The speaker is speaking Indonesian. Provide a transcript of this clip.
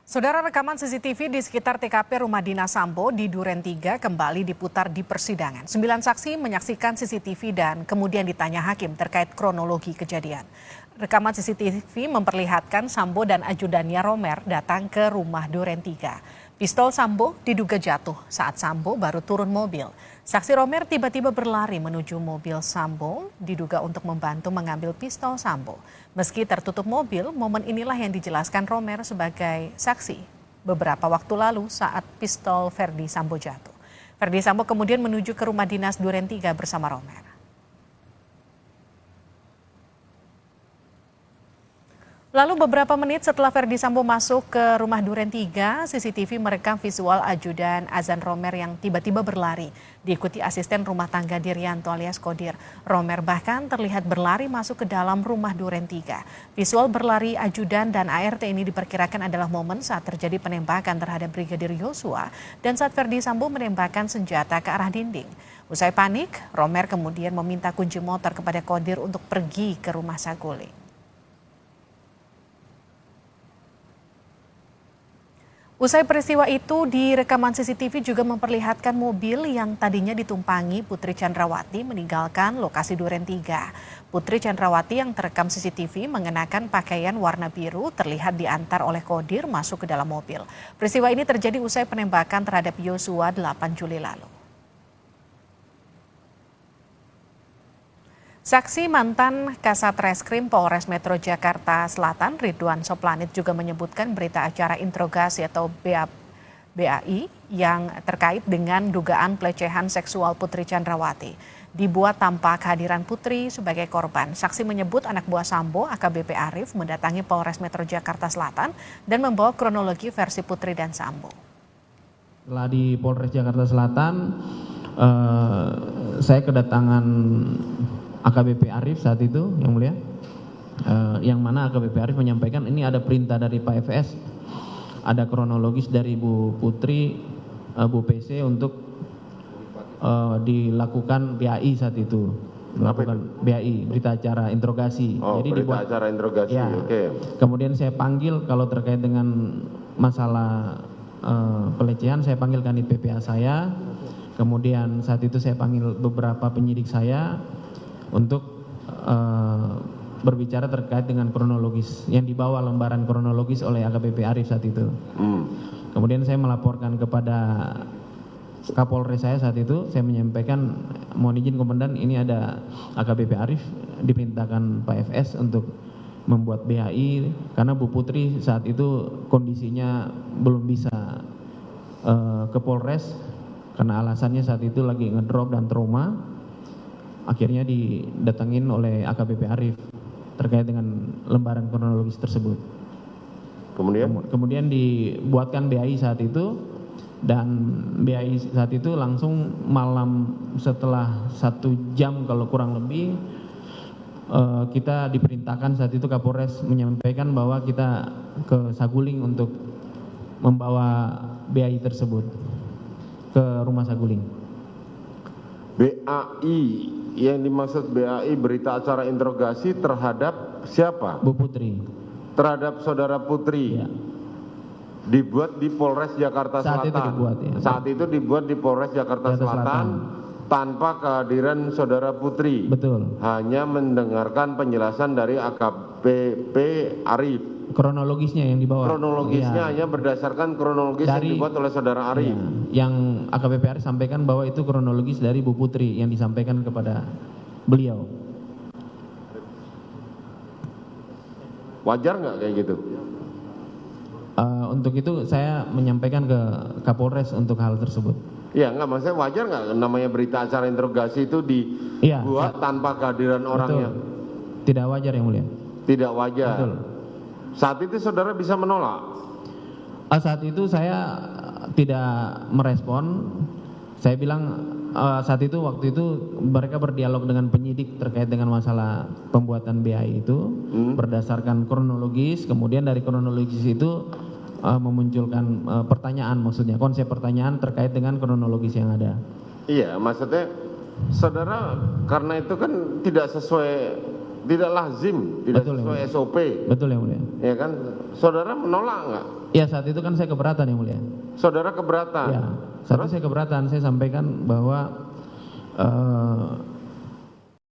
Saudara, rekaman CCTV di sekitar TKP rumah dinas Sambo di Duren 3 kembali diputar di persidangan. 9 saksi menyaksikan CCTV dan kemudian ditanya hakim terkait kronologi kejadian. Rekaman CCTV memperlihatkan Sambo dan ajudannya Romer datang ke rumah Duren 3. Pistol Sambo diduga jatuh saat Sambo baru turun mobil. Saksi Romer tiba-tiba berlari menuju mobil Sambo, diduga untuk membantu mengambil pistol Sambo. Meski tertutup mobil, momen inilah yang dijelaskan Romer sebagai saksi beberapa waktu lalu saat pistol Verdi Sambo jatuh. Verdi Sambo kemudian menuju ke rumah dinas Duren 3 bersama Romer. Lalu beberapa menit setelah Verdi Sambo masuk ke rumah Duren 3, CCTV merekam visual ajudan Azan Romer yang tiba-tiba berlari, diikuti asisten rumah tangga Diryanto alias Kodir. Romer bahkan terlihat berlari masuk ke dalam rumah Duren 3. Visual berlari ajudan dan ART ini diperkirakan adalah momen saat terjadi penembakan terhadap Brigadir Yosua dan saat Verdi Sambo menembakkan senjata ke arah dinding. Usai panik, Romer kemudian meminta kunci motor kepada Kodir untuk pergi ke rumah Saguling. Usai peristiwa itu, di rekaman CCTV juga memperlihatkan mobil yang tadinya ditumpangi Putri Chandrawati meninggalkan lokasi Duren 3. Putri Chandrawati yang terekam CCTV mengenakan pakaian warna biru terlihat diantar oleh Kodir masuk ke dalam mobil. Peristiwa ini terjadi usai penembakan terhadap Yosua 8 Juli lalu. Saksi mantan Kasat Reskrim Polres Metro Jakarta Selatan Ridwan Soplanit juga menyebutkan berita acara interogasi atau BAI yang terkait dengan dugaan pelecehan seksual Putri Chandrawati dibuat tanpa kehadiran Putri sebagai korban. Saksi menyebut anak buah Sambo AKBP Arif mendatangi Polres Metro Jakarta Selatan dan membawa kronologi versi Putri dan Sambo. Setelah di Polres Jakarta Selatan, saya kedatangan AKBP Arif saat itu, yang mulia, yang mana AKBP Arif menyampaikan ini ada perintah dari Pak FS, ada kronologis dari Bu Putri, Bu PC untuk dilakukan BAI saat itu, melakukan BAI, berita acara interogasi. Oh, jadi berita acara interogasi, ya, oke. Kemudian saya panggil kalau terkait dengan masalah pelecehan, saya panggil kanit PPA saya, kemudian saat itu saya panggil beberapa penyidik saya, untuk berbicara terkait dengan kronologis yang dibawa lembaran kronologis oleh AKBP Arif saat itu. Kemudian saya melaporkan kepada Kapolres saya saat itu, saya menyampaikan mohon izin komandan, ini ada AKBP Arif diperintahkan Pak FS untuk membuat BAI karena Bu Putri saat itu kondisinya belum bisa ke Polres karena alasannya saat itu lagi ngedrop dan trauma. Akhirnya didatangin oleh AKBP Arif terkait dengan lembaran kronologis tersebut. Kemudian dibuatkan BAI saat itu, dan BAI saat itu langsung malam setelah 1 jam kalau kurang lebih, kita diperintahkan saat itu Kapolres menyampaikan bahwa kita ke Saguling untuk membawa BAI tersebut ke rumah Saguling. BAI, yang dimaksud BAI berita acara interogasi terhadap siapa? Bu Putri. Terhadap saudara Putri. Ya. Dibuat di Polres Jakarta Selatan. Itu dibuat, ya. Saat itu dibuat di Polres Jakarta Selatan tanpa kehadiran saudara Putri. Betul. Hanya mendengarkan penjelasan dari AKBP Arif. Kronologisnya yang dibawa. Kronologisnya hanya berdasarkan kronologis yang dibuat oleh saudara Arif. Ya, yang AKBP Arif sampaikan bahwa itu kronologis dari Bu Putri yang disampaikan kepada beliau. Wajar nggak kayak gitu? Untuk itu saya menyampaikan ke Kapolres untuk hal tersebut. Ya nggak, maksudnya wajar nggak namanya berita acara interogasi itu dibuat tanpa kehadiran orangnya? Betul. Tidak wajar yang mulia. Tidak wajar. Betul. Saat itu saudara bisa menolak? Saat itu saya tidak merespon. Saya bilang saat itu waktu itu mereka berdialog dengan penyidik terkait dengan masalah pembuatan BAI itu berdasarkan kronologis. Kemudian dari kronologis itu memunculkan pertanyaan, maksudnya konsep pertanyaan terkait dengan kronologis yang ada. Iya, maksudnya saudara karena itu kan tidak sesuai tidak lazim, tidak Betul, sesuai ya, SOP. Betul yang mulia. Ya kan, saudara menolak nggak? Ya saat itu kan saya keberatan yang mulia. Saudara keberatan. Ya, saat itu saya keberatan. Saya sampaikan bahwa